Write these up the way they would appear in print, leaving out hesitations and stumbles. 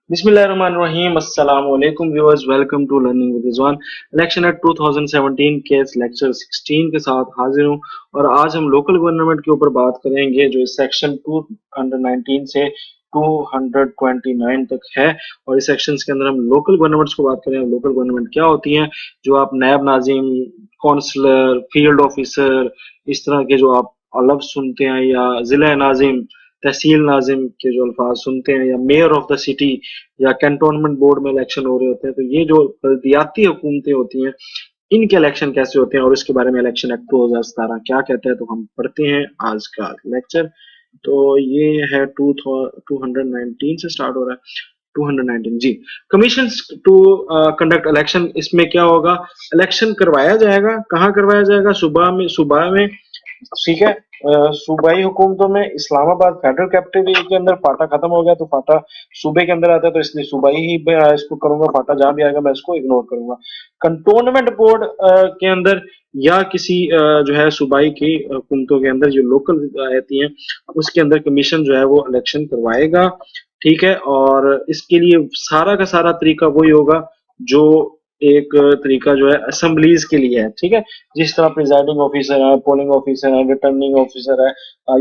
बिस्मिल्लाहिर्रहमानिर्रहीम अस्सलाम वालेकुम viewers, welcome to learning with Rizwan. Election act 2017 के लेक्चर 16 के साथ हाजिर हूँ और आज हम लोकल गवर्नमेंट के ऊपर बात करेंगे जो इस सेक्शन 219 से 229 तक है। और इस सेक्शन के अंदर हम लोकल गवर्नमेंट्स को बात करें। लोकल गवर्नमेंट क्या होती हैं, जो आप नायब नाजिम, काउंसलर, फील्ड ऑफिसर, इस तरह के जो आप लफ्ज सुनते हैं, या जिला नाजिम, तहसील नाजिम के जो अल्फाज सुनते हैं, या मेयर ऑफ द सिटी, या कैंटोनमेंट बोर्ड में इलेक्शन हो रहे होते हैं, तो ये जो बल्दियाती हुकूमतें होती हैं, इनके इलेक्शन कैसे होते हैं और इसके बारे में इलेक्शन एक्ट 2017 क्या कहता है, तो हम पढ़ते हैं आज का लेक्चर। तो ये है 219 से स्टार्ट हो रहा है। 219 जी। कमीशन टू कंडक्ट इलेक्शन, इसमें क्या होगा, इलेक्शन करवाया जाएगा। कहाँ करवाया जाएगा? सुबह में ठीक है। सूबाई हुकूमतों में इस्लामाबाद फेडरल कैपिटल के अंदर फाटा खत्म हो गया, तो फाटा सूबे के अंदर आता है, तो इसलिए सूबाई ही मैं इसको करूंगा। फाटा जहां भी आएगा मैं इसको इग्नोर करूंगा। कंटोनमेंट बोर्ड के अंदर या किसी जो है सूबाई की हुकूमतों के अंदर जो लोकल आती हैं, उसके अंदर कमीशन जो है वो इलेक्शन करवाएगा। ठीक है। और इसके लिए सारा का सारा तरीका वही होगा जो एक तरीका जो है असेंबलीज के लिए है। ठीक है। जिस तरह प्रिजाइडिंग ऑफिसर है, पोलिंग ऑफिसर है, रिटर्निंग ऑफिसर है,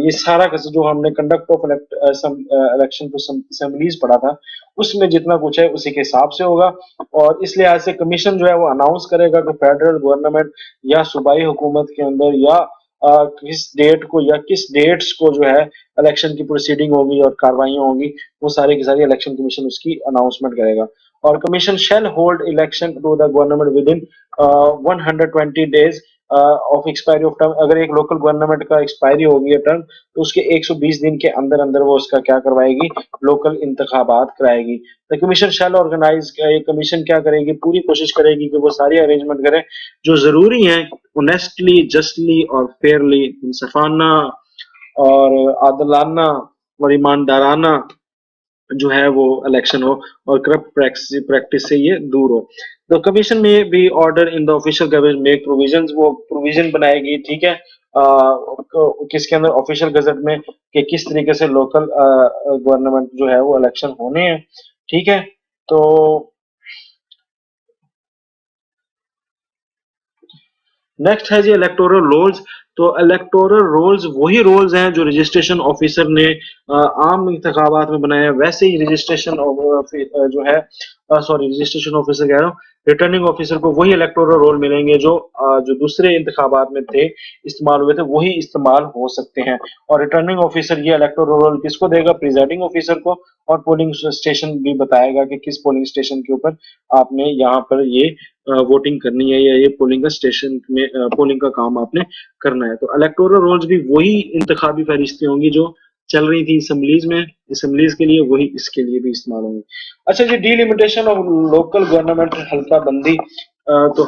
ये सारा का जो हमने conduct of election to assemblies पढ़ा था, उसमें जितना कुछ है उसी के हिसाब से होगा। और इस लिहाज से कमीशन जो है वो अनाउंस करेगा कि फेडरल गवर्नमेंट या सूबाई हुकूमत के अंदर या किस डेट को या किस डेट्स को जो है इलेक्शन की प्रोसीडिंग होगी और कार्रवाई होगी, वो सारी की सारी इलेक्शन कमीशन उसकी अनाउंसमेंट करेगा। और commission shall hold election to the government within 120 days of expiry of term. अगर एक लोकल गवर्नमेंट का एक्सपायरी होगी है टर्म, तो उसके 120 दिन के अंदर अंदर वो उसका क्या करवाएगी, लोकल इंतखाबात कराएगी। द कमीशन शैल ऑर्गेनाइज, ये कमीशन क्या करेगी, पूरी कोशिश करेगी कि वो सारी अरेंजमेंट करे जो जरूरी है, ऑनेस्टली, जस्टली और फेयरली, इंसाफाना और आदलाना और ईमानदाराना जो है वो इलेक्शन हो, और करप्ट प्रैक्टिस से ये दूर हो। तो कमीशन में भी order in the official gazette make provisions, वो प्रोविजन बनाएगी। ठीक है। किसके अंदर, ऑफिशियल गजट में, कि किस तरीके से लोकल गवर्नमेंट जो है वो इलेक्शन होने हैं। ठीक है। तो नेक्स्ट है जी इलेक्टोरल रोल्स। तो इलेक्टोरल रोल्स वही रोल्स हैं जो रजिस्ट्रेशन ऑफिसर ने आम इंतखाबात में बनाए हैं, वैसे ही रजिस्ट्रेशन जो है, सॉरी, रजिस्ट्रेशन ऑफिसर कह रहा हूँ, रिटर्निंग ऑफिसर को वही इलेक्टोरल रोल मिलेंगे जो दूसरे इंतखाबात में थे, इस्तेमाल हुए थे, वही इस्तेमाल हो सकते हैं। और रिटर्निंग ऑफिसर ये इलेक्टोरल रोल किसको देगा? प्रिजाइडिंग ऑफिसर को। और पोलिंग स्टेशन भी बताएगा कि किस पोलिंग स्टेशन के ऊपर आपने यहाँ पर ये वोटिंग करनी है, या ये पोलिंग का स्टेशन में पोलिंग का काम आपने करना है। तो इलेक्टोरल रोल्स भी वही इंतखाबी फहरिस्तें होंगी जो चल रही थी असम्बलीज में, असम्बलीज के लिए, वही इसके लिए भी इस्तेमाल होंगी। अच्छा जी, डीलिमिटेशन ऑफ लोकल गवर्नमेंट, हल्का बंदी। तो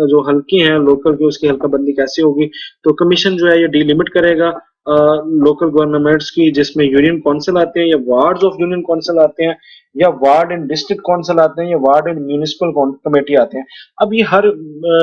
जो हल्की हैं लोकल की, उसकी हल्का बंदी कैसे होगी? तो कमीशन जो है ये डीलिमिट करेगा लोकल गवर्नमेंट्स की, जिसमें यूनियन काउंसिल आते हैं, या वार्ड्स ऑफ यूनियन काउंसिल आते हैं, या वार्ड एंड डिस्ट्रिक्ट काउंसिल आते हैं, या वार्ड एंड म्यूनिसिपल कमेटी आते हैं। अब ये हर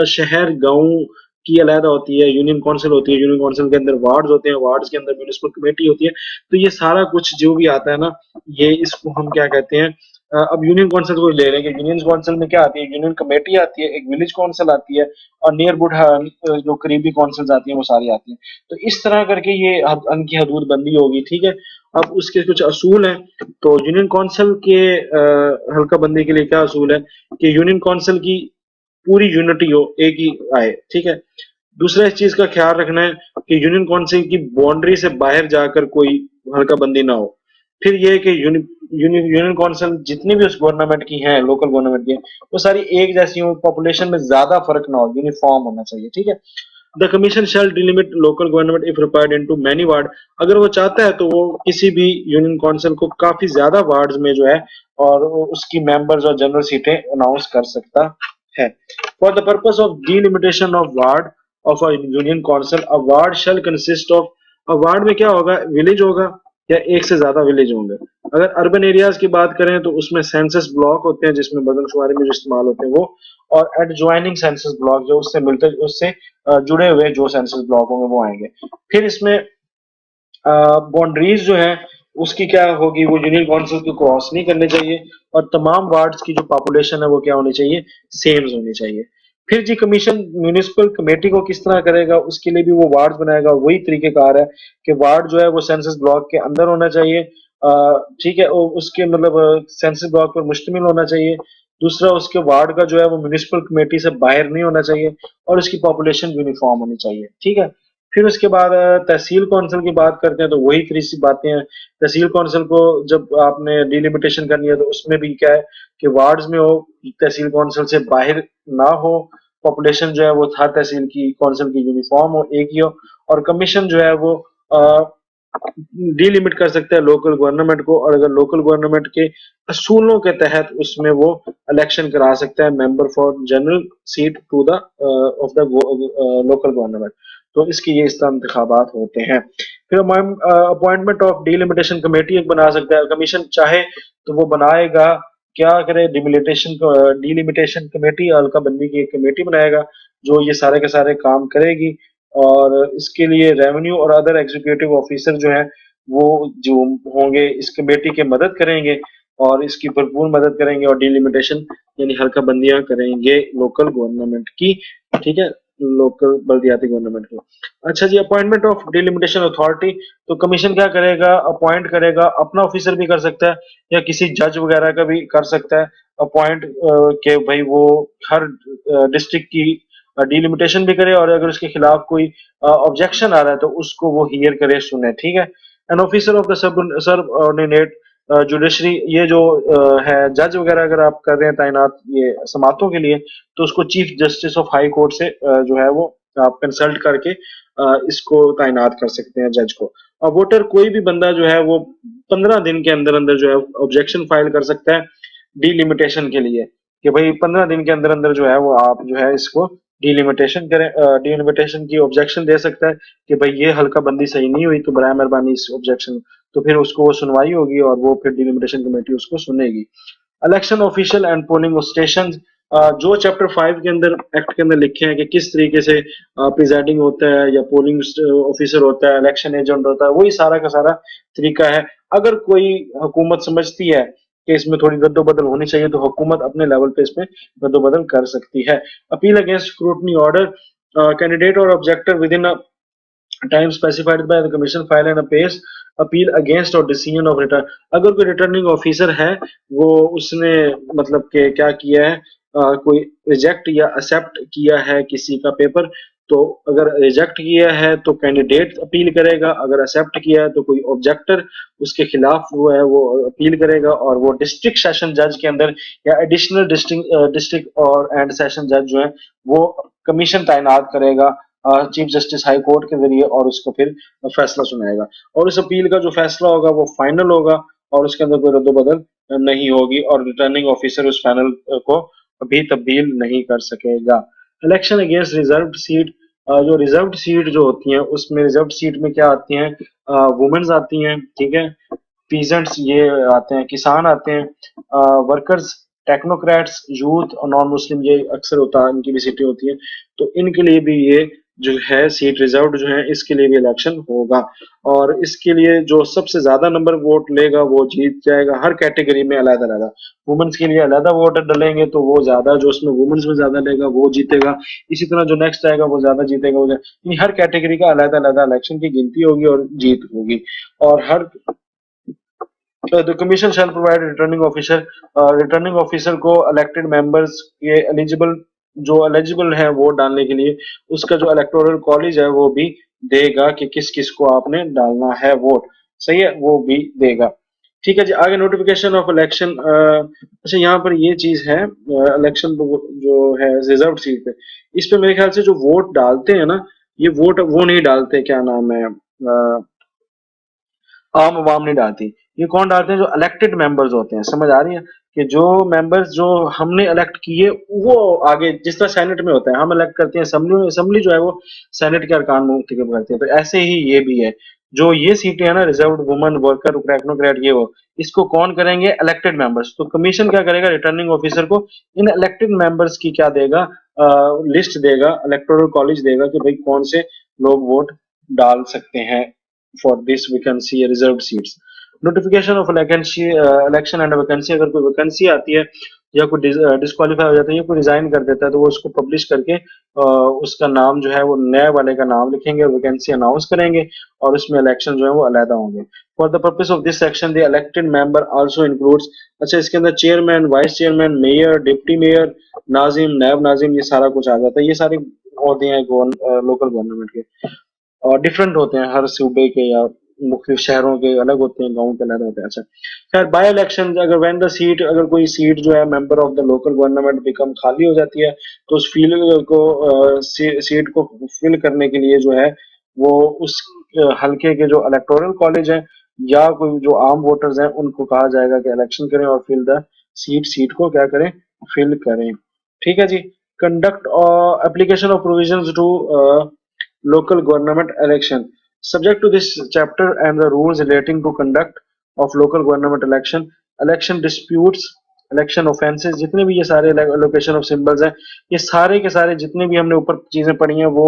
शहर गांव की अलहदा होती है, यूनियन काउंसिल होती है, यूनियन काउंसिल के अंदर वार्ड्स होते हैं, वार्ड्स के अंदर म्यूनिसिपल कमेटी होती है। तो ये सारा कुछ जो भी आता है ना, ये इसको हम क्या कहते हैं, अब यूनियन काउंसिल को ले लेंगे। यूनियन काउंसिल में क्या आती है? यूनियन कमेटी आती है, एक विलेज काउंसिल आती है, और नियरबुड जो करीबी काउंसिल्स आती हैं वो सारी आती हैं। तो इस तरह करके ये इनकी हदूद बंदी होगी। ठीक है। अब उसके कुछ असूल हैं। तो यूनियन काउंसिल के हल्का बंदी के लिए क्या असूल है, कि यूनियन काउंसिल की पूरी यूनिटी हो, एक ही आए। ठीक है। दूसरा इस चीज का ख्याल रखना है कि यूनियन काउंसिल की बाउंड्री से बाहर जाकर कोई हल्का बंदी ना हो। फिर ये है कि यूनियन काउंसिल जितनी भी उस गवर्नमेंट की हैं, लोकल गवर्नमेंट की हैं, वो सारी एक जैसी हो, पॉपुलेशन में ज्यादा फर्क ना हो, यूनिफॉर्म होना चाहिए। ठीक है। The commission shell delimit local government if required into many ward. अगर वो चाहता है तो वो किसी भी यूनियन काउंसिल को काफी ज्यादा वार्ड्स में जो है, और उसकी मेंबर्स और जनरल सीटें अनाउंस कर सकता है। For the purpose of delimitation of ward of a union council, a ward shell consist of, a ward में क्या होगा, विलेज होगा, या एक से ज्यादा विलेज होंगे। अगर अर्बन एरियाज की बात करें तो उसमें सेंसस ब्लॉक होते हैं, जिसमें मर्दमशुमारी में जो इस्तेमाल होते हैं वो, और एडजॉइनिंग सेंसस ब्लॉक जो उससे मिलते, उससे जुड़े हुए जो सेंसस ब्लॉक होंगे वो आएंगे। फिर इसमें बाउंड्रीज जो है उसकी क्या होगी, वो यूनियन काउंसिल की क्रॉस नहीं करनी चाहिए, और तमाम वार्ड्स की जो पॉपुलेशन है वो क्या होनी चाहिए, सेम होनी चाहिए। फिर जी कमीशन म्यूनिसिपल कमेटी को किस तरह करेगा, उसके लिए भी वो वार्ड बनाएगा। वही तरीकेकार है कि वार्ड जो है वो सेंसस ब्लॉक के अंदर होना चाहिए, ठीक है, उसके मतलब सेंसस ब्लॉक पर मुश्तमिल होना चाहिए। दूसरा, उसके वार्ड का जो है वो म्यूनिसिपल कमेटी से बाहर नहीं होना चाहिए, और उसकी पॉपुलेशन यूनिफॉर्म होनी चाहिए, ठीक है। फिर उसके बाद तहसील काउंसिल की बात करते हैं, तो वही थ्री सी बातें हैं। तहसील काउंसिल को जब आपने डिलिमिटेशन करनी है तो उसमें भी क्या है कि वार्ड्स में हो, तहसील काउंसिल से बाहर ना हो, पॉपुलेशन जो है वो हर तहसील की काउंसिल की यूनिफॉर्म हो, एक ही हो, और कमीशन जो है वो डिलिमिट कर सकता है लोकल गवर्नमेंट को, और अगर लोकल गवर्नमेंट के असूलों के तहत उसमें वो इलेक्शन करा सकता है member for general seat to the of the local government. तो इसकी ये इस तरह इंतखाबात होते हैं। फिर अपॉइंटमेंट ऑफ डिलिमिटेशन कमेटी एक बना सकता है, कमीशन चाहे तो वो बनाएगा, क्या करे, डिलिमिटेशन कमेटी, अलका बंदी की एक कमेटी बनाएगा जो ये सारे के सारे काम करेगी, और इसके लिए रेवेन्यू और अदर एग्जीक्यूटिव ऑफिसर जो है वो जो होंगे इस कमेटी के मदद करेंगे, और इसकी भरपूर मदद करेंगे, और डिलिमिटेशन यानी हल्का बंदियां करेंगे लोकल गवर्नमेंट की, ठीक है, लोकल बल्दियाती गवर्नमेंट की। अच्छा जी, अपॉइंटमेंट ऑफ डिलिमिटेशन अथॉरिटी, तो कमीशन क्या करेगा, अपॉइंट करेगा, अपना ऑफिसर भी कर सकता है या किसी जज वगैरह का भी कर सकता है अपॉइंट, के भाई वो हर डिस्ट्रिक्ट की डिलिमिटेशन भी करे, और अगर उसके खिलाफ कोई ऑब्जेक्शन आ रहा है तो उसको वो हियर करे, सुने, ठीक है। An officer of the sub ordinate judiciary, ये जो है जज वगैरह अगर आप कर रहे हैं तैनात ये समातों के लिए, तो उसको chief justice of high court से जो है वो आप कंसल्ट करके इसको तैनात कर सकते हैं जज को। और वोटर कोई भी बंदा जो है वो 15 दिन के अंदर अंदर जो है ऑब्जेक्शन फाइल कर सकता है डिलिमिटेशन के लिए, कि भाई 15 दिन के अंदर अंदर जो है वो आप जो है इसको डिलिमिटेशन करें, डिलिमिटेशन की ऑब्जेक्शन दे सकता है कि भाई ये हल्का बंदी सही नहीं हुई, तो बराए मेहरबानी इस ऑब्जेक्शन, तो फिर उसको वो सुनवाई होगी और वो फिर डिलिमिटेशन कमेटी उसको सुनेगी। Election official and polling station, जो चैप्टर 5 के अंदर एक्ट के अंदर लिखे हैं कि किस तरीके से प्रिजाइडिंग होता है या पोलिंग ऑफिसर होता है, इलेक्शन एजेंट होता है, वही सारा का सारा तरीका है। अगर कोई हुकूमत समझती है कि इसमें थोड़ी रद्दोबदल होनी चाहिए तो हुकूमत अपने लेवल पे इसमें रद्दोबदल कर सकती है। Appeal against scrutiny order, candidate और objector within time specified by the commission file and appears appeal against और डिसीजन ऑफ रिटर्न। अगर कोई रिटर्निंग ऑफिसर है वो उसने मतलब के क्या किया है, कोई रिजेक्ट या एक्सेप्ट किया है किसी का पेपर, तो अगर रिजेक्ट किया है तो कैंडिडेट अपील करेगा, अगर एक्सेप्ट किया है तो कोई ऑब्जेक्टर उसके खिलाफ वो है वो अपील करेगा, और वो डिस्ट्रिक्ट सेशन जज के अंदर या एडिशनल डिस्ट्रिक्ट और एंड सेशन जज जो है वो कमीशन तैनात करेगा चीफ जस्टिस हाई कोर्ट के जरिए, और उसको फिर फैसला सुनाएगा, और इस अपील का जो फैसला होगा वो फाइनल होगा, और उसके अंदर कोई रद्दोबदल नहीं होगी, और रिटर्निंग ऑफिसर उस फाइनल को भी तब्दील नहीं कर सकेगा। इलेक्शन अगेंस्ट रिजर्व सीट, जो रिजर्व सीट जो होती हैं उसमें रिजर्व सीट में क्या आती हैं, वुमेन्स आती हैं, ठीक है, पीजेंट्स ये आते हैं, किसान आते हैं, वर्कर्स, टेक्नोक्रेट्स, यूथ और नॉन मुस्लिम ये अक्सर होता है, इनकी भी सीटें होती हैं, तो इनके लिए भी ये जो है सीट रिजर्व जो है इसके लिए भी इलेक्शन होगा, और इसके लिए जो सबसे ज्यादा नंबर वोट लेगा वो जीत जाएगा, हर कैटेगरी में अलग अलग। वुमेन्स के लिए अलग वोट डलेंगे तो वो ज्यादा, जो उसमें वुमेन्स में ज्यादा लेगा वो जीतेगा, इसी तरह जो नेक्स्ट आएगा वो ज्यादा जीतेगा, हर कैटेगरी का अलग अलग इलेक्शन की गिनती होगी और जीत होगी। और हर the commission shell provide returning officer को इलेक्टेड मेंबर्स के एलिजिबल, जो एलिजिबल है वोट डालने के लिए, उसका जो इलेक्टोरल कॉलेज है वो भी देगा कि किस किस को आपने डालना है वोट, सही है, वो भी देगा। ठीक है जी, आगे नोटिफिकेशन ऑफ इलेक्शन, अच्छा यहाँ पर ये चीज है, इलेक्शन जो है रिजर्व सीट पे, इस पे मेरे ख्याल से जो वोट डालते हैं ना, ये वोट वो नहीं डालते, क्या नाम है, आम आवाम नहीं डालती, ये कौन डालते हैं, जो इलेक्टेड मेंबर्स होते हैं, समझ आ रही है, कि जो मेंबर्स जो हमने इलेक्ट किए वो आगे, जिस तरह सेनेट में होता है हम इलेक्ट करते हैं असेंबली, असेंबली जो है वो सेनेट के अरकान मुंतखब करते हैं, तो ऐसे ही ये भी है, जो ये सीटें है ना, रिजर्व वुमन, वर्कर, टेक्नोक्रेट, ये वो, इसको कौन करेंगे, इलेक्टेड मेंबर्स। तो कमीशन क्या करेगा, रिटर्निंग ऑफिसर को इन इलेक्टेड मेंबर्स की क्या देगा, लिस्ट देगा, इलेक्टोरल कॉलेज देगा कि भाई कौन से लोग वोट डाल सकते हैं, for this vacancy reserve seats. Notification of vacancy, election and vacancy, अगर कोई वैकेंसी आती है या कोई डिस्क्वालीफाई हो जाता है या कोई रिजाइन कर देता है तो वो उसको पब्लिश करके उसका नाम जो है वो नए वाले का नाम लिखेंगे और वैकेंसी अनाउंस करेंगे और उसमें इलेक्शन जो है वो अलहदा होंगे। For the purpose of this section the elected member also includes, अच्छा इसके अंदर chairman, vice chairman, mayor, deputy mayor, Nazim, नायब नाजिम, ये सारा कुछ आ जाता है। ये सारे ओहदे हैं लोकल गवर्नमेंट के और डिफरेंट होते हैं हर सूबे के या मुख्तलिफ शहरों के अलग होते हैं, गाँव के अलग होते हैं। अच्छा खैर, बाय इलेक्शन, अगर व्हेन द सीट, अगर कोई सीट जो है member of the local government become खाली हो जाती है तो उस फील्ड को सीट को फिल करने के लिए जो है वो उस हलके के जो इलेक्टोरल कॉलेज है या कोई जो आम वोटर्स हैं उनको कहा जाएगा कि इलेक्शन करें और फिल द सीट को क्या करें, फिल करें। ठीक है जी। Conduct application of provisions to local government election. Subject to this chapter and the rules relating to conduct of local government election disputes, election offences, जितने भी ये सारे लोकेशन ऑफ सिंबल्स हैं, ये सारे के सारे जितने भी हमने ऊपर चीजें पढ़ी हैं वो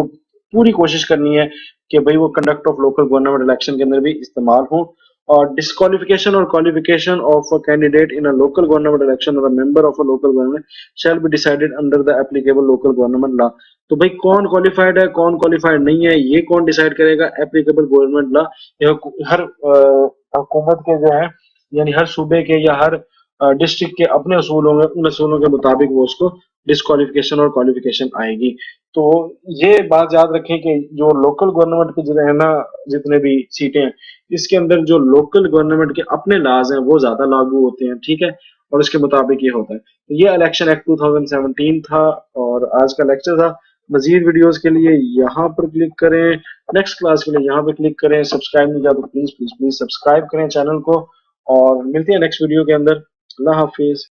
पूरी कोशिश करनी है कि भाई वो conduct of local government election के अंदर भी इस्तेमाल हो। और डिस्क्वालिफिकेशन और qualification of a candidate in a local government election और a member of a local government shall be decided under the applicable local government law. तो भाई कौन क्वालिफाइड है कौन क्वालिफाइड नहीं है ये कौन डिसाइड करेगा? Applicable government law. हर हुकूमत के जो है यानी हर सूबे के या हर डिस्ट्रिक्ट के अपने असूल होंगे, उन असूलों के मुताबिक वो उसको डिस्क्वालिफिकेशन और क्वालिफिकेशन आएगी। तो ये बात याद रखें कि जो लोकल गवर्नमेंट के जो है ना जितने भी सीटें हैं इसके अंदर जो लोकल गवर्नमेंट के अपने लाज हैं वो ज्यादा लागू होते हैं। ठीक है, और उसके मुताबिक ये होता है। तो ये इलेक्शन एक्ट 2017 था और आज का लेक्चर था। मजीद वीडियोस के लिए यहाँ पर क्लिक करें, नेक्स्ट क्लास के लिए यहाँ पे क्लिक करें। सब्सक्राइब नहीं किया तो प्लीज प्लीज प्लीज सब्सक्राइब करें चैनल को और मिलते हैं नेक्स्ट वीडियो के अंदर। अल्लाह हाफिज।